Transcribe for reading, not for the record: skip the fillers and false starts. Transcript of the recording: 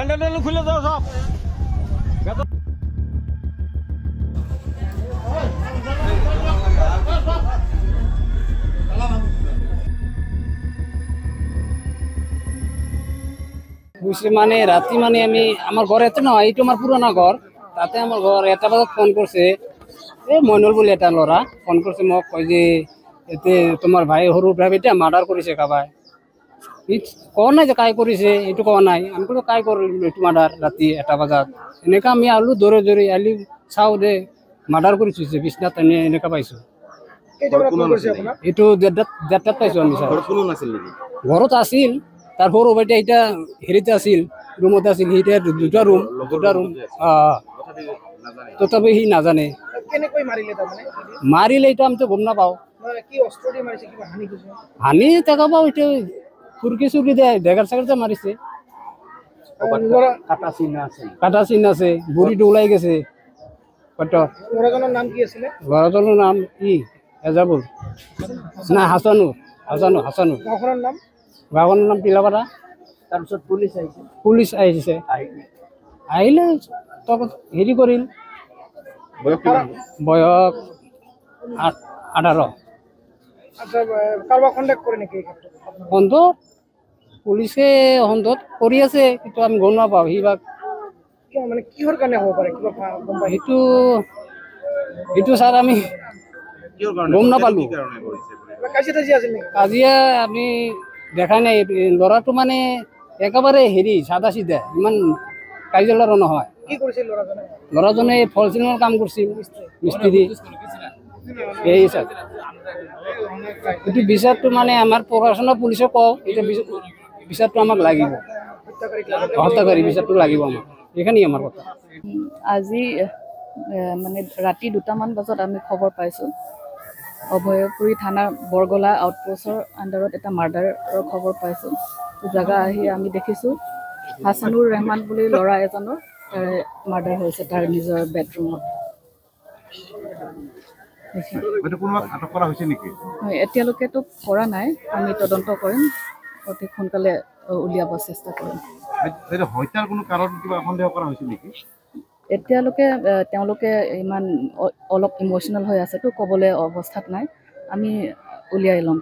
Sandal খুলে দাও সব। বুঝছি মানে রাতি মানে আমি আমার ঘর এত নয়, এইটো আমার পুরানা ঘর। তাতে আমার ঘর 1টা বাজাত ফোন করছে, এই মইনুল বলে এটা ল'ৰা ফোন কৰছে মোক, কয় যে এতে তোমাৰ ভাই সৰু ভাইটা মাৰ্ডাৰ কৰিছে কাবাই। কোৱা নাই যে কাই কৰিছে, এইটো কোৱা নাই। আমি কৈছো কাই কৰিলো এইটো মাৰ্ডাৰ ৰাতি 1টা বাজাত। এনেকা আমি আলো দৌৰে দৌৰি আলি চাওঁ দে মাৰ্ডাৰ কৰিছে বিছনাত, এনেকা পাইছো। এইটো 1:30টাত পাইছো আমি। ঘৰত আছিল, তাৰ সৰু ভাইটা এটা হেৰিতে আছিল, ৰুমত আছিল। সেইটা দুটা ৰুম তথাপি সি নাজানে মাৰিলে। এইটো আমিতো গম নাপাওঁ। হানি দেখা পাওঁ এইটো ফুৰকি চুৰকি দিয়ে, ডেগাৰ চেগাৰতে মাৰিছে। কাটা চিন আছে, ভৰিটো ওলাই গৈছে। ল'ৰাজনৰ নাম কি এজাবুল না হাছানুৰ। গাঁৱৰ নাম পিলাপাৰা। তাৰপিছত পুলিচ আহিছে। আহিলে তক হেৰি কৰিল। বয়স 18। সন্দেহ পুলিচে সন্দেহ কৰি আছে, কিন্তু আমি গম নাপাওঁ। সি বা কিহৰ কাৰণে হ'ব পাৰে সেইটো ছাৰ আমি গম নাপালো। কাজিয়া আমি দেখা নাই। ল'ৰাটো মানে একেবাৰে হেৰি চাদা চিধা, ইমান কাজিয়া ল'ৰা নহয়। ল'ৰাজনে ফলচিঙৰ কাম কৰিছিল, মিস্ত্ৰী। এই এইটো বিচাৰটো মানে আমাৰ প্ৰশাসনৰ পুলিচে কওঁ, এতিয়া বিচাৰটো আমাক লাগিব, হত্যাকাৰী বিচাৰটো লাগিব আমাক। এইখিনিয়ে আমাৰ কথা। আজি মানে ৰাতি 2টামান বজাত আমি খবৰ পাইছোঁ, অভয়পুৰী থানাৰ বৰগলা আউটপোষ্টৰ আণ্ডাৰত এটা মাৰ্ডাৰৰ খবৰ পাইছোঁ। জেগা আহি আমি দেখিছোঁ হাছানুৰ ৰহমান বুলি ল'ৰা এজনৰ মাৰ্ডাৰ হৈছে তাৰ নিজৰ বেডৰুমত। হয়, এতিয়ালৈকেতো কৰা নাই, আমি তদন্ত কৰিম, অতি সোনকালে উলিয়াব চেষ্টা কৰিম। এতিয়ালৈকে তেওঁলোকে ইমান অলপ ইম'চনেল হৈ আছেতো, ক'বলৈ অৱস্থাত নাই। আমি উলিয়াই ল'ম।